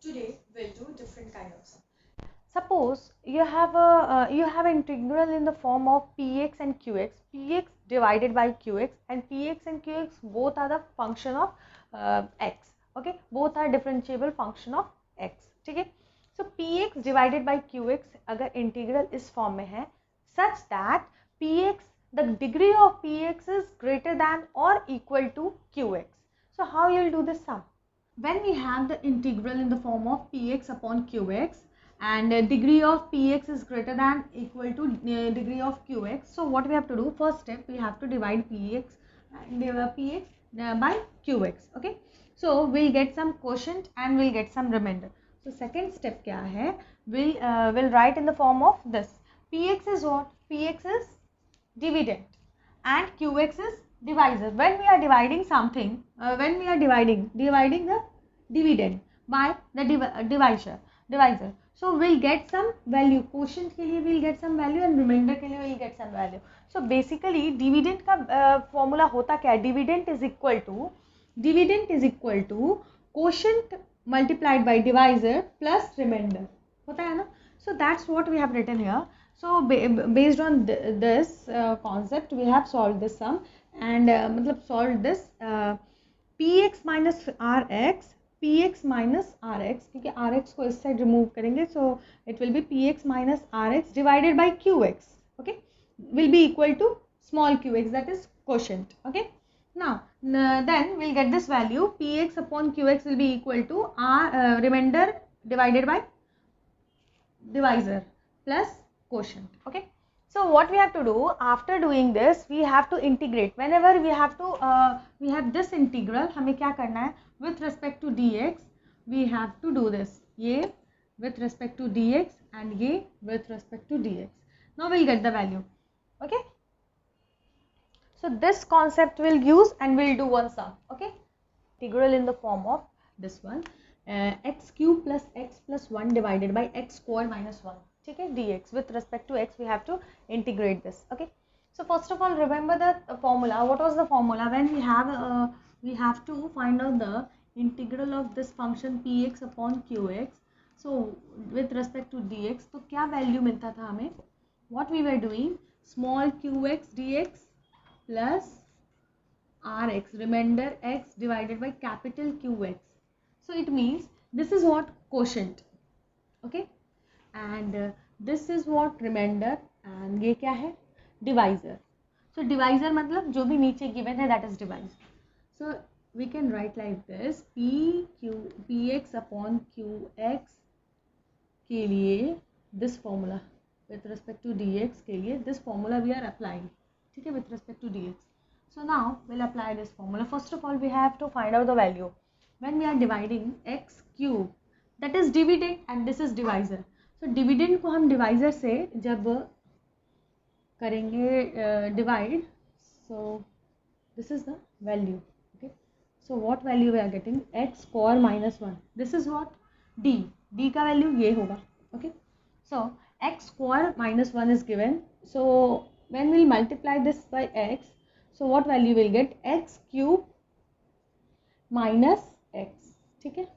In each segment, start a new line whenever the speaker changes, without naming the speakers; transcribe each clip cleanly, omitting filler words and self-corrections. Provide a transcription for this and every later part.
Today we'll do different kind of sum. Suppose you have an integral in the form of px and qx, px divided by qx, and px and qx both are the function of x. Okay, both are differentiable function of x. ठीक है, so px divided by qx अगर integral इस form में है such that px, the degree of px is greater than or equal to qx. So how you will do this sum? When we have the integral in the form of px upon qx and degree of px is greater than equal to degree of qx, so what we have to do, first step we have to divide px and px by qx. Okay, so we'll get some quotient and we'll get some remainder. So second step kya hai, we'll write in the form of this. Px is what? Px is dividend and qx is divisor. When we are dividing something, when we are dividing the dividend by the divisor, so we'll get some value. Quotient के लिए we'll get some value and remainder के लिए we'll get some value. So basically dividend का formula होता क्या है? Dividend is equal to quotient multiplied by divisor plus remainder होता है ना? So that's what we have written here. So based on this concept we have solved this sum and मतलब solved this px minus rx, px minus rx, क्योंकि rx को इस side remove करेंगे, so it will be px minus rx divided by qx. Okay, will be equal to small qx, that is quotient. Okay, now then we'll get this value, px upon qx will be equal to r remainder divided by divisor plus quotient. Okay, so what we have to do after doing this, we have to integrate. Whenever we have this integral, हमें क्या करना है, with respect to dx we have to do this, ये with respect to dx and ये with respect to dx. Now we'll get the value. Okay, so this concept we'll use and we'll do one sum. Okay, integral in the form of this one, x cube plus x plus 1 divided by x square minus 1. ठीक है, dx with respect to x we have to integrate this. Okay, so first of all remember the formula. What was the formula? When we have to find out the integral of this function px upon qx, so with respect to dx, तो क्या value मिलता था हमें? What we were doing, small qx dx plus rx, remainder x divided by capital qx. So it means this is what quotient. Okay, and this is what remainder and ये क्या है? Divisor. So divisor मतलब जो भी नीचे given है, that is divisor. So we can write like this, px upon qx के लिए this formula, with respect to dx के लिए this formula we are applying. ठीक है, with respect to dx. So now we'll apply this formula. First of all we have to find out the value. When we are dividing x cube, that is dividend and this is divisor. So dividend को हम divisor से जब करेंगे divide, so this is the value. Okay, so what value we are getting? X square minus 1. This is what? D का value ये होगा. Okay, so x square minus 1 is given. So when we'll multiply this by x, so what value will get? X cube minus x. ठीक है,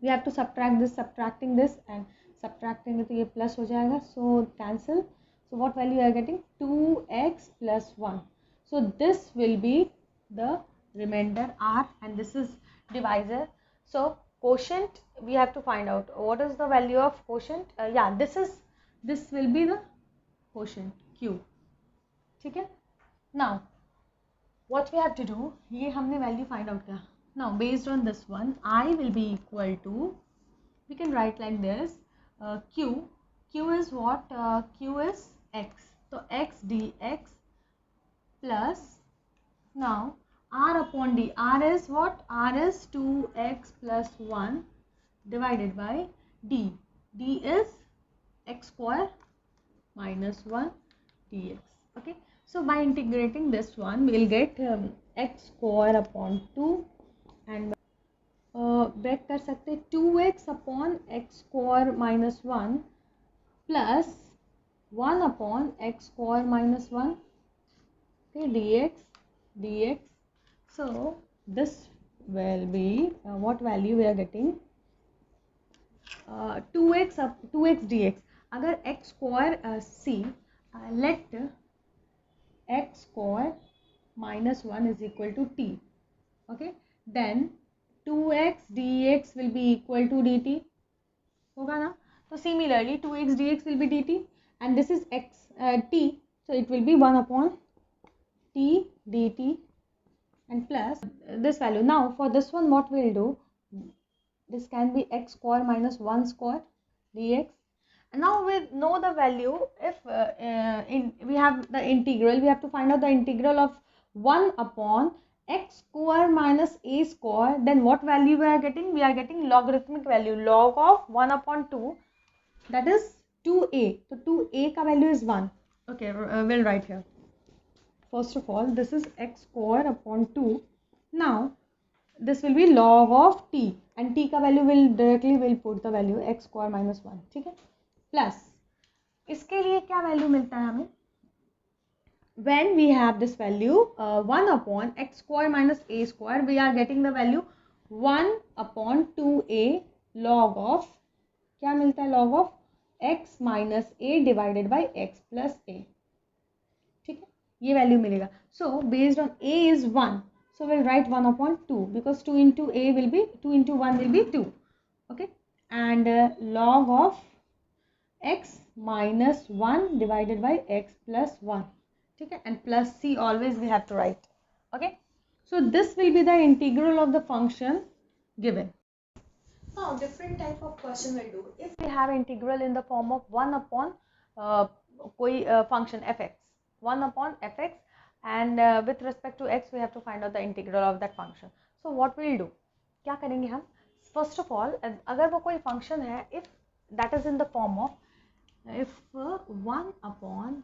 we have to subtract this, subtracting this and subtracting it, तो ये plus हो जाएगा, so cancel. So what value you are getting? 2x plus 1. So this will be the remainder r and this is divisor. So quotient we have to find out. What is the value of quotient? Yeah, this will be the quotient q. ठीक है, now what we have to do, ये हमने value find out किया. Now based on this one, I will be equal to, we can write like this, q is what? Q is x, so x dx plus, now r upon d, r is what? R is 2x plus 1 divided by d, d is x square minus 1 dx. Okay, so by integrating this one we will get x square upon 2 and break कर सकते 2x upon x square minus 1 plus 1 upon x square minus 1. Okay, dx. So this will be what value we are getting? 2x dx. अगर x square c, let x square minus 1 is equal to t. Okay, then 2x dx will be equal to dt. होगा ना? So similarly 2x dx will be dt, and this is x t, so it will be 1 upon t dt and plus this value. Now for this one what we'll do, this can be x square minus 1 square dx. And now we know the value. If we have the integral, we have to find out the integral of 1 upon x square minus a square. Then what value we are getting? We are getting logarithmic value, log of 1 upon 2, that is 2a. So 2a का value is 1. Okay, we'll write here. First of all, this is x square upon 2. Now this will be log of t, and t का value will put the value x square minus 1. ठीक है, plus इसके लिए क्या value मिलता है हमें? When we have this value 1 upon x square minus a square, we are getting the value 1 upon 2a log of, क्या मिलता है? log of x minus a divided by x plus a. ठीक है, ये value मिलेगा. So based on a is 1, so we'll write 1 upon 2, because 2 into a will be 2 into 1 will be 2. Okay, and log of x minus 1 divided by x plus 1. ठीक है, and plus c always we have to write. Okay, so this will be the integral of the function given. Now different type of question we'll do. If we have integral in the form of 1 upon कोई function fx, 1 upon fx, and with respect to x we have to find out the integral of that function. So what we'll do, क्या करेंगे हम? First of all, अगर वो कोई function है, if that is in the form of, if 1 upon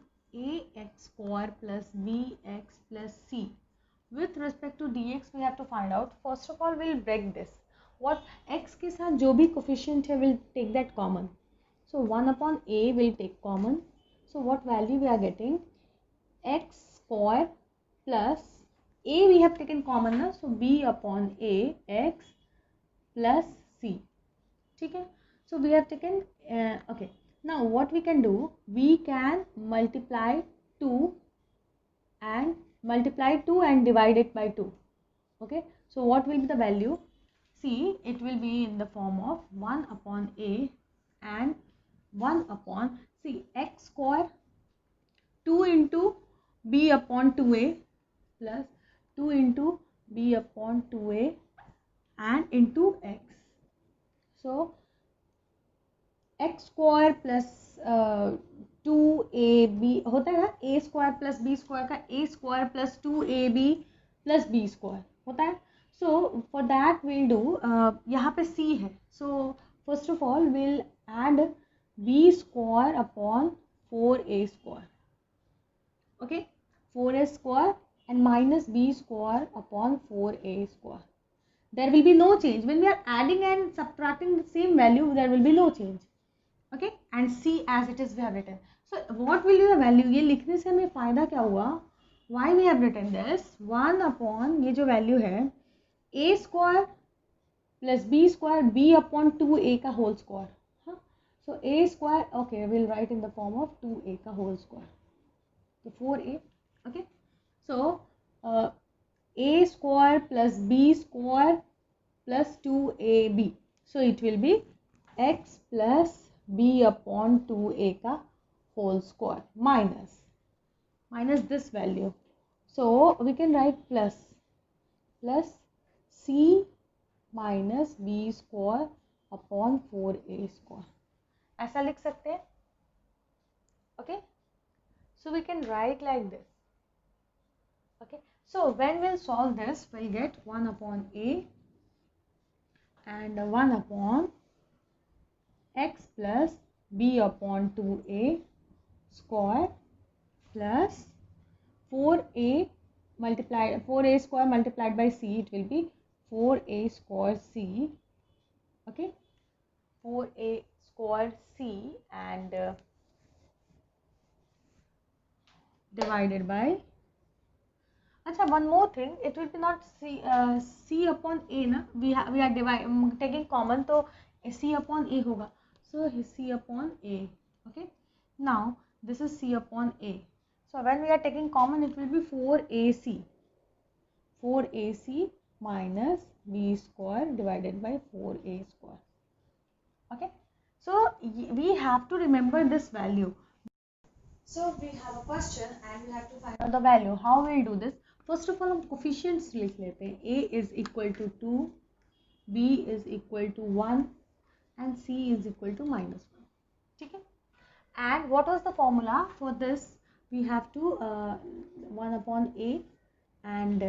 ax square plus bx plus c, with respect to dx we have to find out. First of all we'll break this. What x के साथ जो भी coefficient है we'll take that common. So 1 upon a will take common. So what value we are getting? X square plus a we have taken common ना, so b upon a x plus c. ठीक है, so we have taken okay. Now what we can do, we can multiply 2 and divide it by 2. Okay, so what will be the value? See, it will be in the form of 1 upon a and 1 upon, see, x square 2 into b upon 2a plus 2 into b upon 2a and into x. So x square plus 2ab होता है ना, a square plus b square का a square plus 2ab plus b square होता है. So for that we'll do, यहाँ पे c है, so first of all we'll add b square upon 4a square. Okay, 4a square and minus b square upon 4a square. There will be no change. When we are adding and subtracting the same value, there will be no change. Okay, and c as it is we have written. So what will be the value? ये लिखने से हमें फायदा क्या हुआ? Why we have written this? 1 upon ये जो value है a square plus b square b upon 2a का whole square. हाँ? So a square, okay, we'll write in the form of 2a का whole square. So 4a. Okay, so a square plus b square plus 2ab. So it will be x plus b upon 2a का whole square minus this value. So we can write plus c minus b square upon 4a square. ऐसा लिख सकते हैं. Okay, so we can write like this. Okay, so when we'll solve this, we'll get 1 upon a and 1 upon x plus b upon 2a square plus 4a square multiplied by c, it will be 4a square c. Okay, 4a square c and divided by, अच्छा, one more thing, it will be not c upon a ना, we are taking common, तो c upon a होगा. So C upon A. Okay. Now this is C upon A. So when we are taking common, it will be 4AC. 4AC minus B square divided by 4A square. Okay. So we have to remember this value. So we have a question and we have to find out the value. How we'll do this? First of all, हम coefficients लिख लेते हैं. A is equal to 2, B is equal to 1 and C is equal to -1. ठीक है? And what was the formula for this? We have to 1 upon A and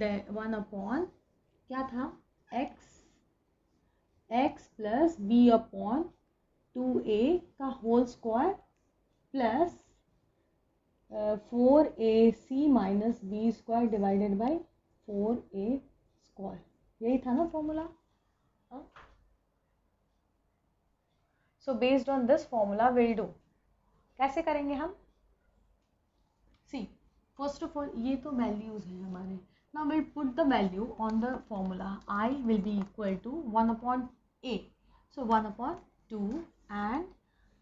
the 1 upon क्या था? x plus B upon 2A का whole square plus 4AC minus B square divided by 4A square. यही था ना formula? So based on this formula we'll do. कैसे करेंगे हम? See, first of all ये तो values हैं हमारे. Now we'll put the value on the formula. I will be equal to 1 upon A. So 1 upon 2 and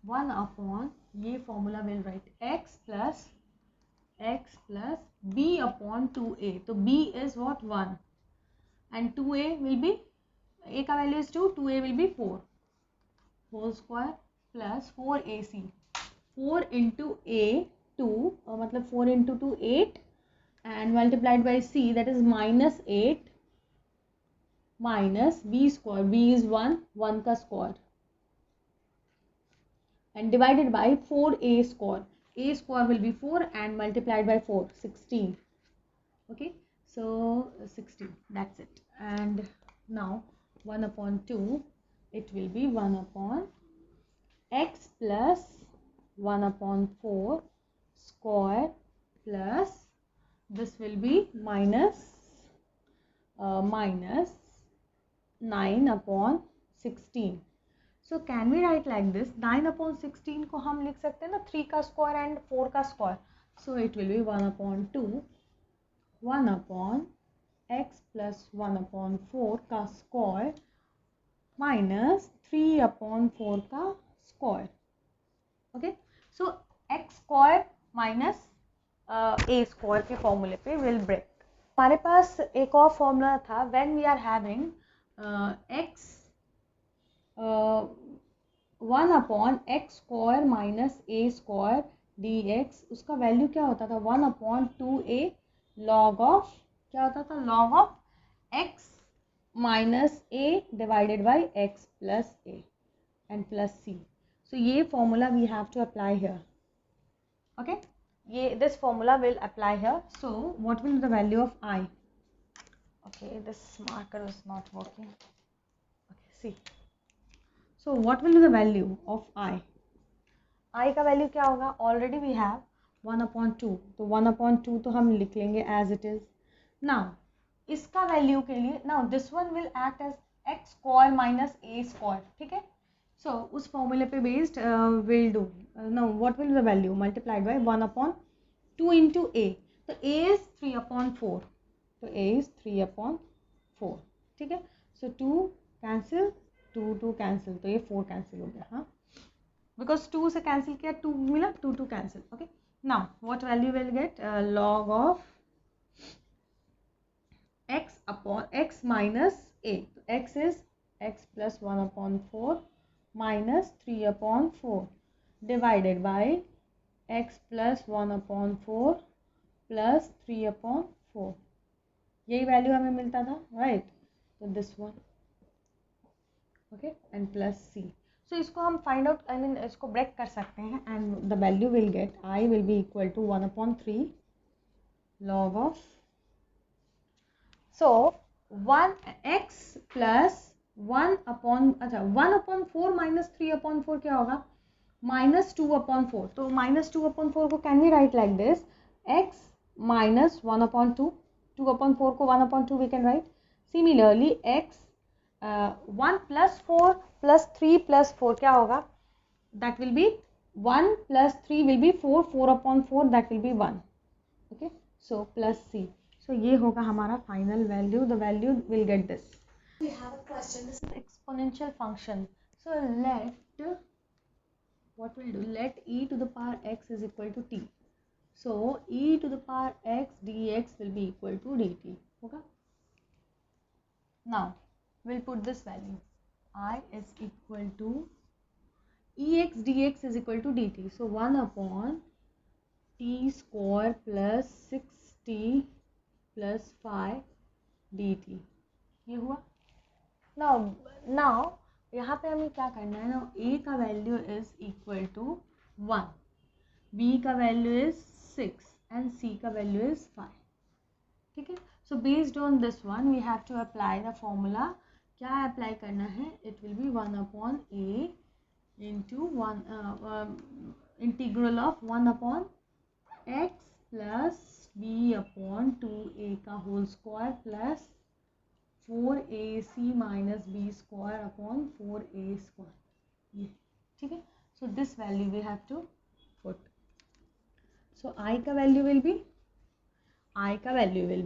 1 upon ये formula will write x plus B upon 2A. तो B is what? 1 and 2A will be, A का value is 2, 2A will be 4 whole square plus 4AC. 4 into A 2 मतलब 4 into 2 8 and multiplied by C, that is minus 8 minus B square, B is 1, 1 का square and divided by 4A square. A square will be 4 and multiplied by 4, 16. Okay, so 16, that's it. And now 1 upon 2, it will be 1 upon x plus 1 upon 4 square plus this will be minus 9 upon 16. So can we write like this? 9 upon 16 को हम लिख सकते हैं ना 3 का square and 4 का square. So it will be 1 upon 2, 1 upon x plus 1 upon 4 का square minus 3 upon 4 का square. Okay, so x square minus a square के फॉर्मूले पे विल ब्रेक. हमारे पास एक और फॉर्मूला था when we are having x 1 upon x square minus a square dx. उसका वैल्यू क्या होता था? 1 अपॉन 2a log ऑफ क्या होता था? log of x minus a divided by x plus a and plus c. So ये formula we have to apply here. Okay, this formula will apply here. So what will be the value of I? Okay, this marker is not working. Okay, see. So what will be the value of I? I का value क्या होगा? Already we have 1 upon 2. तो 1 upon 2 तो हम लिख लेंगे as it is. Now इसका value के लिए, now this one will act as x square minus a square. ठीक है? So उस फॉर्मूले पे based will do. Now what will the value multiplied by 1 upon 2 into a. तो a इज 3 अपॉन 4. तो a इज 3 अपॉन 4. ठीक है. सो 2 cancel, 2 cancel, तो ये 4 कैंसिल हो गया. हाँ, बिकॉज 2 से कैंसिल किया 2 मिला, 2 cancel. Okay, now what value will gate? Log of x upon x minus a. x is x plus 1 upon 4 minus 3 upon 4 divided by x plus 1 upon 4 plus 3 upon 4. यही value हमें मिलता था, right? तो this one. Okay, and plus c. So इसको हम find out, I mean इसको break कर सकते हैं and the value will get i will be equal to 1 upon 3 log of, so 1x plus 1 upon, अच्छा 1 अपॉन 4 माइनस 3 अपॉन 4 क्या होगा? Minus 2 upon 4. तो माइनस 2 अपॉन 4 को can we write like this? x minus 1 upon 2. 2 upon 4 को 1 upon 2 we can write. Similarly x 1 plus 4 plus 3 plus 4 क्या होगा? That will be 1 plus 3 will be 4. 4 upon 4 that will be 1. Okay, so plus c. So ये होगा हमारा final value. The value will get this. We have a question. This is exponential function. So let what we'll do, let e to the power x is equal to t. So e to the power x dx will be equal to dt. Okay. Now we'll put this value. I is equal to ex dx is equal to dt. So 1 upon t square plus 6t plus 5 dt. ये हुआ. Now यहाँ पे हमें क्या करना है ना, a का value is equal to 1, b का वैल्यू इज 6 एंड c का वैल्यू इज 5. ठीक है. So based on this one we have to apply the formula. क्या अप्लाई करना है? It will be 1 upon a into 1 integral of 1 upon x plus b upon 2a का whole square plus 4ac minus b square upon 4a square. ये ठीक है. So this value we have to put. So I का value will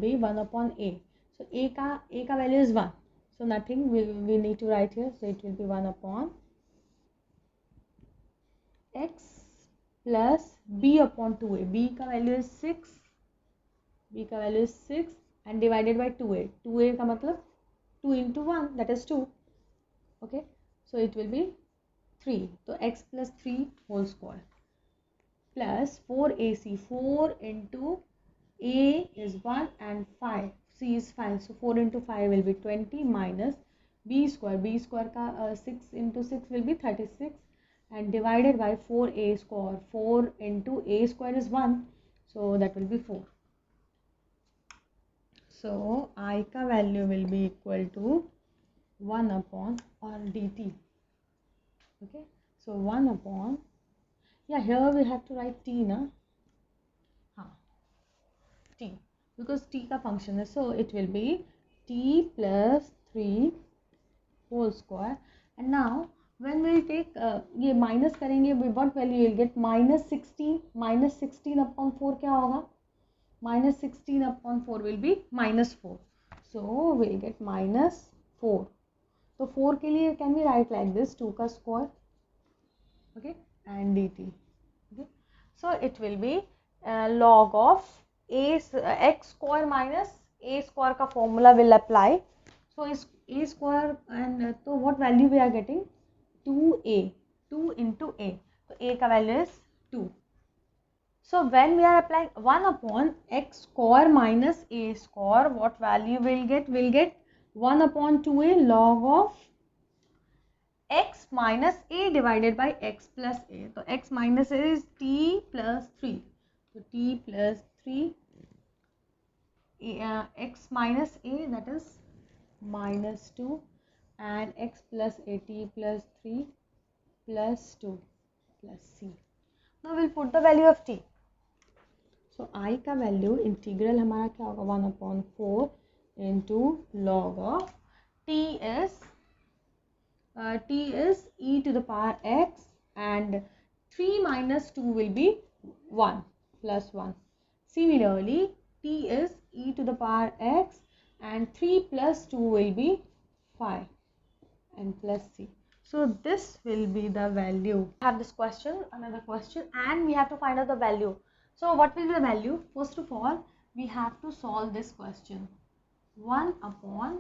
be 1 upon a. So a का value is 1. So nothing we need to write here. So it will be 1 upon x plus b upon 2a. b का value is 6 and divided by 2a. 2a का मतलब 2 into 1 that is 2. Okay, so it will be 3. तो x plus 3 whole square plus 4ac. 4 into a is 1 and 5, c is 5, so 4 into 5 will be 20 minus b square का 6 into 6 will be 36 and divided by 4a square. 4 into a square is 1, so that will be 4. So I का value will be equal to 1 upon or dt. Okay, so 1 upon, yeah, here we have to write t na, t, because t का function is, so it will be t plus 3 whole square. And now when we will take ये minus करेंगे, what value you will get? -16 upon 4 क्या होगा? -16 upon 4 will be -4. So we will get -4. तो 4 के लिए can we write like this, 2 का square, okay, and dt. Okay, so it will be log of x square minus a square का formula will apply. So is a square and so what value we are getting? 2a, 2 into a. So a का value is 2. So when we are applying 1 upon x square minus a square, what value we'll get? We'll get 1 upon 2a log of x minus a divided by x plus a. So x minus a is t plus 3. So t plus 3, x minus a, that is -2, and x plus a, t plus 3 plus 2 plus c. Now we'll put the value of t. So I का value integral हमारा क्या होगा? 1 upon 4 into log of t is e to the power x, and 3 minus 2 will be 1 plus 1. Similarly, t is e to the power x and 3 plus 2 will be 5 and plus c. So this will be the value. We have this question, another question, and we have to find out the value. So what will be the value? First of all, we have to solve this question. 1 upon,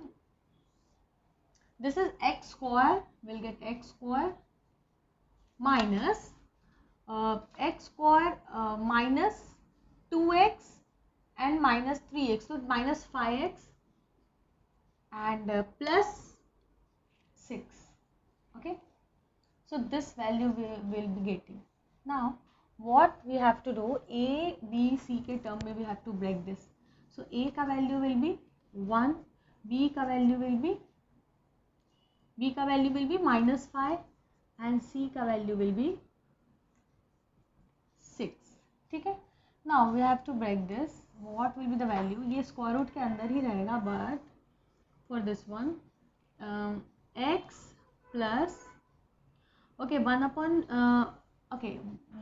this is x square, we'll get x square minus x square minus 2x and minus 3x, so minus 5x and plus 6. Okay, so this value we will be getting. Now what we have to do, a b c के term में we have to break this. So a का value will be 1, b का value will be -5 and c का value will be 6. ठीक है. Now we have to break this. What will be the value? ये square root के अंदर ही रहेगा, but for this one x plus, okay, 1 upon okay,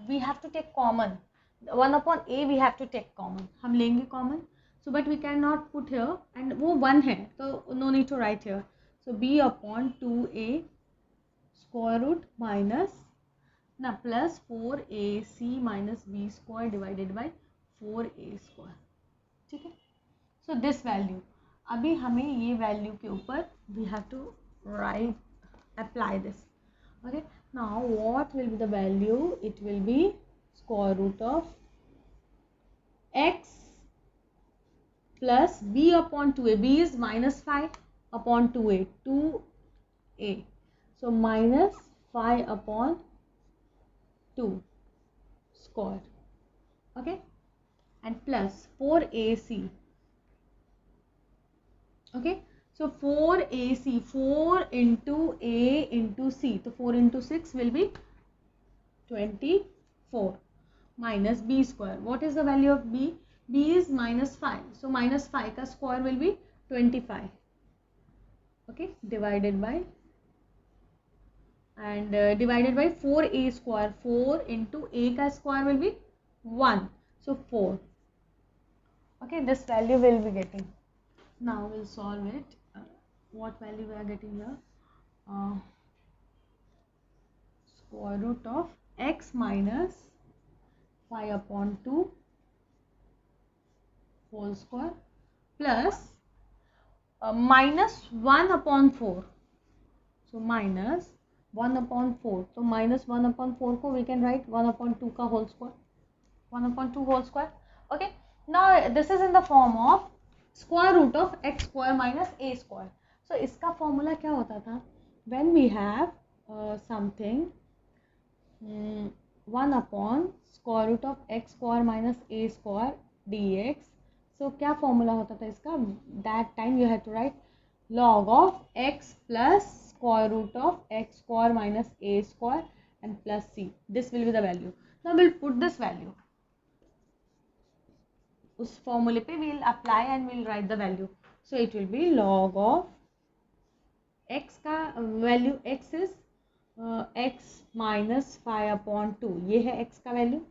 we have to take common. 1 upon a we have to take common. हम लेंगे common. So but we cannot put here, and वो 1 है, so no need to write here. So b upon 2a square root minus ना plus 4ac minus b square divided by 4a square. ठीक है. So this value, अभी हमें ये value के ऊपर we have to write apply this. Okay. Now what will be the value? It will be square root of x plus b upon 2a. b is minus 5 upon 2a. 2a. So minus 5 upon 2 square. Okay. And plus 4ac. Okay. So 4ac. 4 into a into c. So 4 into 6 will be 24. Minus b square. What is the value of b? b is minus 5. So minus 5 का square will be 25. Okay. Divided by divided by 4a square. 4 into a का square will be 1. So 4. Okay. This value will be getting. Now we'll solve it. What value we are getting here? Square root of x minus 5 upon 2 whole square plus minus 1 upon 4. So minus 1 upon 4. So minus 1 upon 4 को we can write 1 upon 2 का whole square. 1 upon 2 whole square. Okay. Now this is in the form of square root of x square minus a square. So इसका formula क्या होता था? When we have something 1 upon square root of x square minus a square dx. So क्या formula होता था इसका? That time you have to write log of x plus square root of x square minus a square and plus c. This will be the value. Now we'll put this value. उस formula पे we'll apply and we'll write the value. So it will be log of x का value, x is x minus 5 upon 2. ये है x का value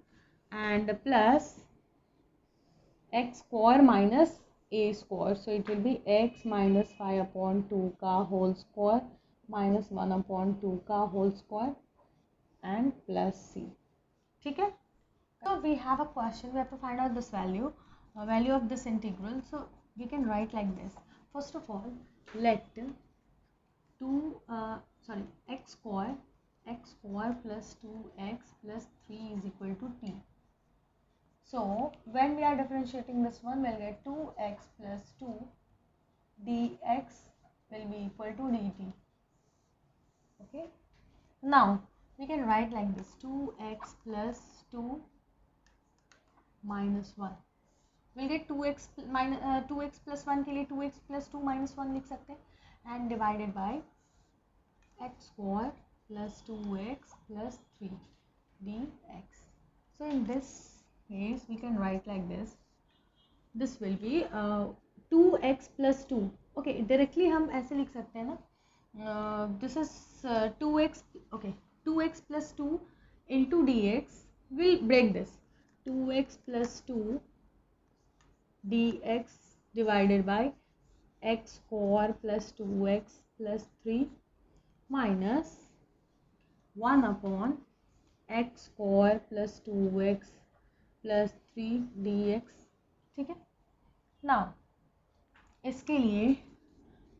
and plus x square minus a square. So it will be x minus 5 upon 2 का whole square minus 1 upon 2 का whole square and plus c. ठीक है. So we have a question. We have to find out this value. Value of this integral. So we can write like this. First of all, let x square plus 2x plus 3 is equal to t. So when we are differentiating this one, we'll get 2x plus 2 dx will be equal to dt. Okay. Now we can write like this: 2x plus 2 minus 1. We'll get 2x minus 2x plus 1 के लिए 2x plus 2 minus 1 लिख सकते हैं and divided by x square plus 2x plus 3 dx. So in this case we can write like this. This will be 2x plus 2. Okay, directly हम ऐसे लिख सकते हैं ना. This is 2x. Okay, 2x plus 2 into dx. We'll break this. 2x plus 2 dx divided by x square plus 2x plus 3 minus 1 upon x square plus 2x plus 3 dx. ठीक है. Now इसके लिए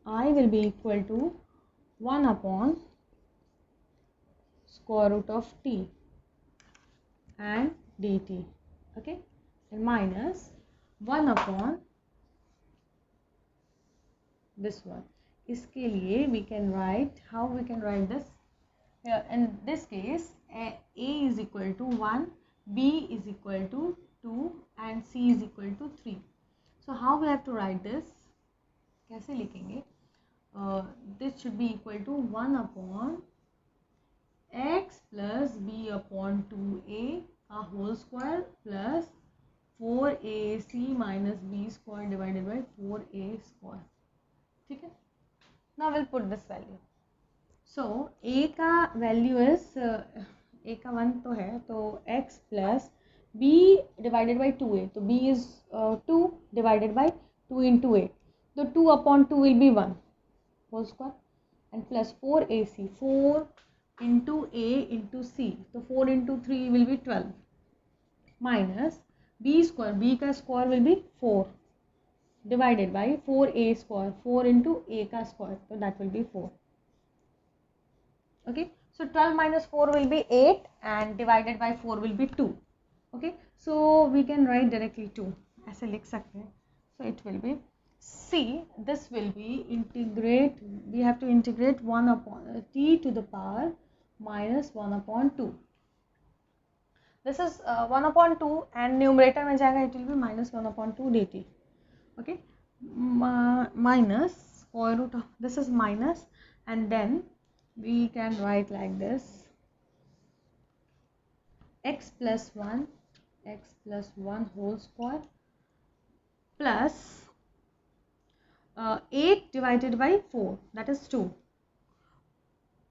I will be equal to 1 upon square root of t and dt. Okay, and minus 1 upon this one. इसके लिए we can write, how we can write this? In this case a is equal to 1, b is equal to 2 and c is equal to 3. So how we have to write this? कैसे लिखेंगे? This should be equal to 1 upon x plus b upon 2a a whole square plus 4ac minus b square divided by 4a square. ठीक है. Now we'll put this value. So a का value is a का 1 तो है, तो x plus b divided by 2a. तो b is 2 divided by 2 into a. तो 2 upon 2 will be 1 whole square and plus 4ac. 4 into a into c, तो 4 into 3 will be 12 minus b square, b का square will be 4 divided by 4a square, 4 into a का square, so that will be 4. Okay, so 12 minus 4 will be 8 and divided by 4 will be 2. Okay, so we can write directly 2, ऐसे लिख सकते हैं. So it will be C, this will be integrate, we have to integrate 1 upon t to the power minus 1 upon 2. This is 1 upon 2 and numerator में जाएगा, it will be minus 1 upon 2 dt. Okay, minus square root of, this is minus, and then we can write like this, x plus 1 whole square plus 8 divided by 4, that is 2.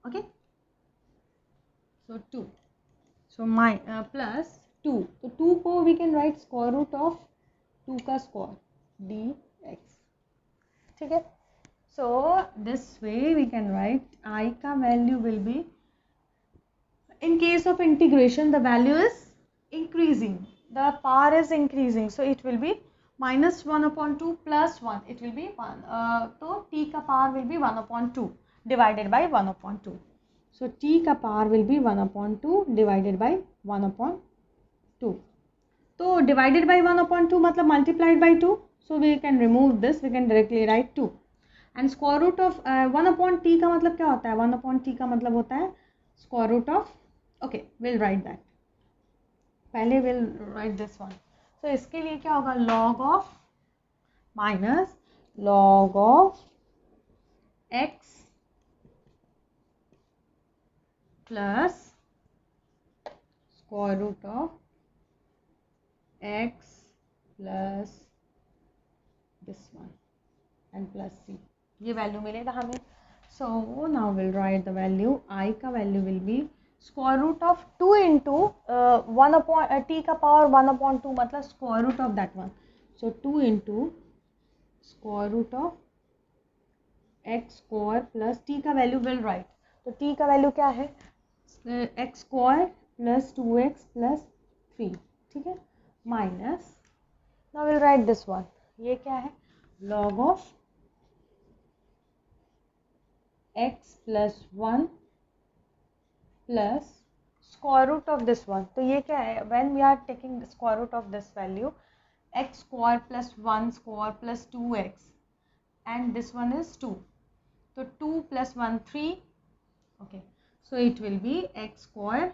Okay, so 2, so my plus 2, so 2 को we can write square root of 2 का square dx. ठीक है, so this way we can write I का value will be, in case of integration the value is increasing, the power is increasing, so it will be minus 1 upon 2 plus 1, it will be 1, तो t का power will be 1 upon 2 divided by 1 upon 2, so t का power will be 1 upon 2 divided by 1 upon 2, तो divided by 1 upon 2 मतलब multiplied by 2, so we can remove this, we can directly write 2, and square root of 1 upon t का मतलब क्या होता है, 1 upon t का मतलब होता है square root of, okay, we'll write that, पहले we'll write this one, so इसके लिए क्या होगा, log of minus log of x plus square root of x plus this one and plus c, ये वैल्यू मिलेगा हमें. So now we'll write the value, I का value will be square root of 2 into 1 upon t का power 1 upon 2 मतलब square root of that one, so 2 into square root of x square plus t का value will write, तो t का value क्या है, x square plus 2x plus 3, ठीक है, minus, now we'll write this one, ये क्या है, log of x plus 1 plus square root of this one, तो ये क्या है, when we are taking square root of this value, x square plus 1 square plus 2x and this one is 2, so 2 plus 1 3, okay, so it will be x square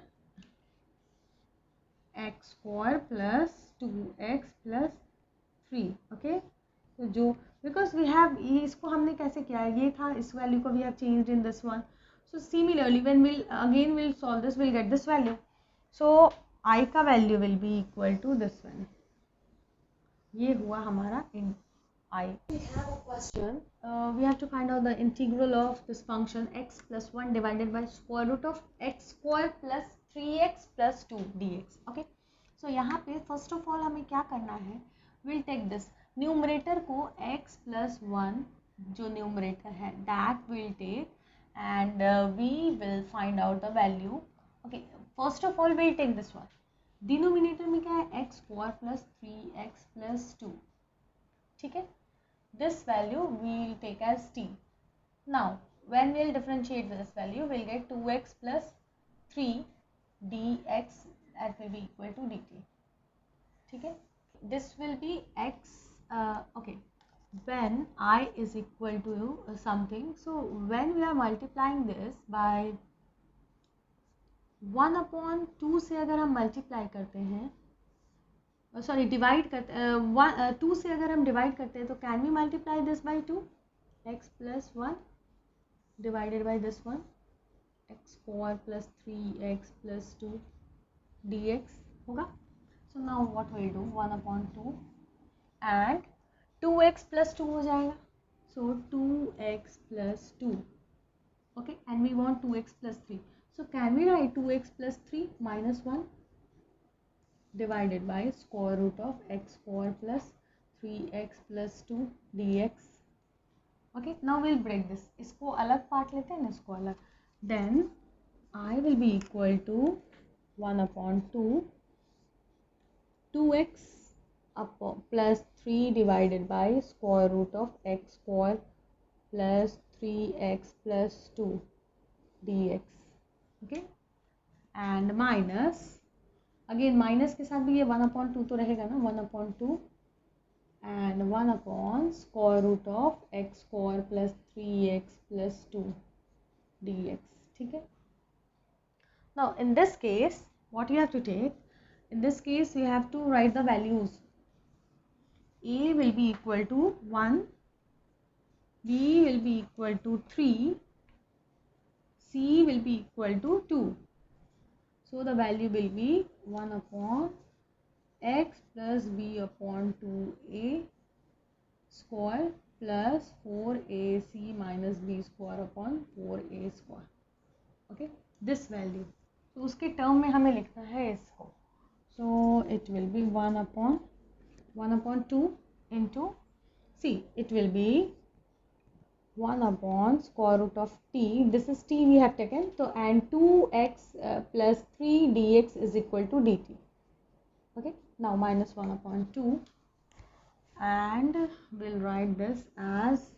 plus 2x plus 3, okay, तो जो because we have, इसको हमने कैसे किया है, ये था, इस वैल्यू को we have changed in this one, so similarly when we'll solve this, we'll get this value, so I का value will be equal to this one, ये हुआ हमारा in I. We have a question, we have to find out the integral of this function x plus 1 divided by square root of x square plus 3x plus 2 dx. Okay, so यहाँ पे first of all हमें क्या करना है, we'll take this numerator को x plus 1 जो numerator है that will take and we will find out the value. Okay, first of all we'll take this one, denominator में क्या है, x square plus 3x plus 2, ठीक है, this value we'll take as t. Now when we'll differentiate this value, we'll get 2x plus 3 dx, that will be equal to dt, ठीक है, this will be x, okay, when I is equal to something, so when we are multiplying this by 1 upon 2 से अगर हम multiply करते हैं, sorry divide करते हैं, 2 से अगर हम डिवाइड करते हैं, तो can we multiply this by 2, x plus 1 divided by this one, x square plus 3x plus 2 dx होगा. So now what will do, 1 upon 2 and 2x plus 2 हो जाएगा, so 2x plus 2, okay, and we want 2x plus 3, so can we write 2x plus 3 minus 1 divided by square root of x square plus 3x plus 2 dx. Okay, now we'll break this, इसको अलग part लेते हैं ना, इसको अलग, then I will be equal to 1 upon 2, 2x plus 3 divided by square root of x square plus 3x plus 2 dx. Okay, and minus, again minus के साथ भी ये 1 अपॉन 2 तो रहेगा ना, 1 upon 2 and 1 upon square root of x square plus 3x plus 2 dx. ठीक है. Now in this case what you have to take, in this case you have to write the values. A will be equal to 1, B will be equal to 3, C will be equal to 2. So the value will be 1 upon x plus b upon 2a square plus 4ac minus b square upon 4a square. Okay, this value. So उसके term में हमें लिखना है इसको. So it will be 1 upon 2 into, see, it will be 1 upon square root of t, this is t we have taken, so and 2x plus 3 dx is equal to dt. Okay, now minus 1 upon 2 and we'll write this as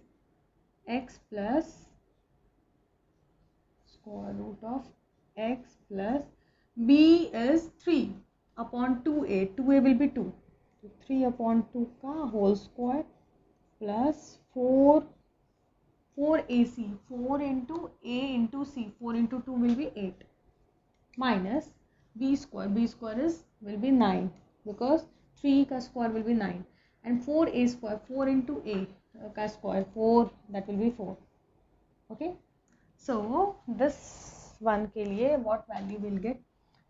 x plus square root of x plus b is 3 upon 2a, 2a will be 2, so 3 upon 2 का whole square plus 4ac, 4 into a into c, 4 into 2 will be 8 minus b square is will be 9 because 3 का square will be 9 and 4a square, 4 into a का square 4, that will be 4. Okay, so this one के लिए what value will get,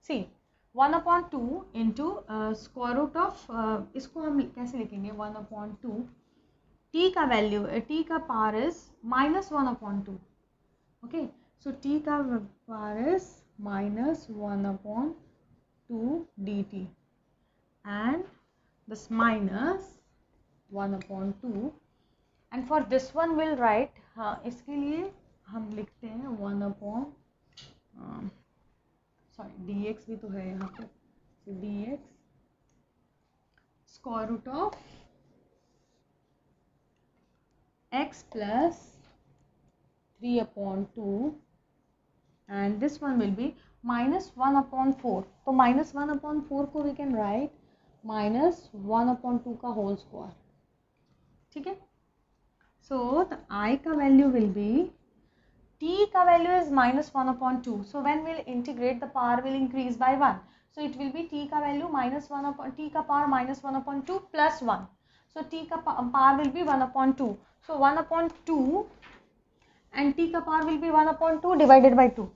see 1 upon 2 into square root of इसको हम कैसे लिखेंगे, 1 upon 2, t का value, t का power is minus 1 upon 2. Okay, so t का power is minus 1 upon 2 dt and this minus 1 upon 2 and for this one we'll write, हाँ इसके लिए हम लिखते हैं 1 upon sorry dx भी तो है यहाँ पे, so dx square root of x plus 3 upon 2 and this one will be minus 1 upon 4. तो minus 1 upon 4 को we can write minus 1 upon 2 का whole square. ठीक है. So the I का value will be, t का value is minus 1 upon 2. So when we'll integrate, the power will increase by 1. So it will be t का value minus 1 upon, t का power minus 1 upon 2 plus 1. So t का power will be 1 upon 2. So 1 upon 2 and t का power will be 1 upon 2 divided by 2.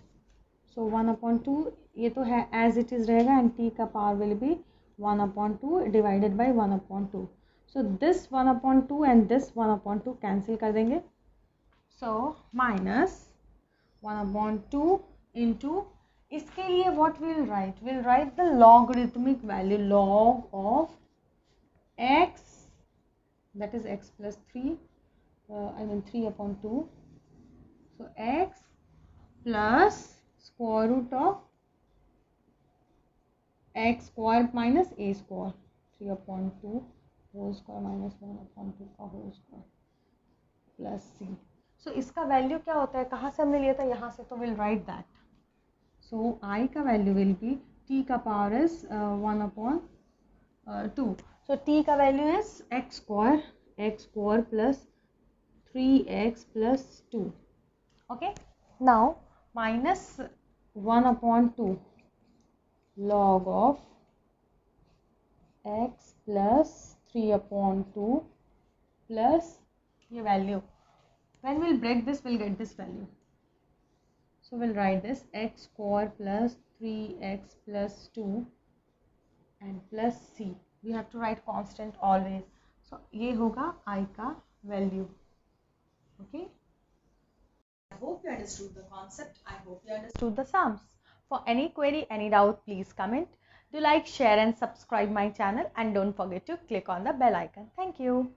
So 1 upon 2 ये तो है as it is रहेगा and t का power will be 1 upon 2 divided by 1 upon 2. So this 1 upon 2 and this 1 upon 2 cancel कर देंगे. So minus 1 upon 2 into, इसके लिए what we'll write? We'll write the logarithmic value, log of x, that is x plus 3, I mean 3 upon 2. So x plus square root of x square minus a square, 3 upon 2 whole square minus 1 upon 2 का whole square plus c. So इसका value क्या होता है, कहाँ से हमने लिया था, यहाँ से, तो will write that. So I का वैल्यू विल बी, t का power is 1 upon 2. So t का value is x square plus 3x plus 2. Okay, now minus 1 upon 2 log of x plus 3 upon 2 plus ये value. When we'll break this, we'll get this value. So we'll write this x square plus 3x plus 2 and plus c. We have to write constant always. So ये होगा I का value. Okay. I hope you understood the concept. I hope you understood the sums. For any query, any doubt, please comment. Do like, share and subscribe my channel and don't forget to click on the bell icon. Thank you.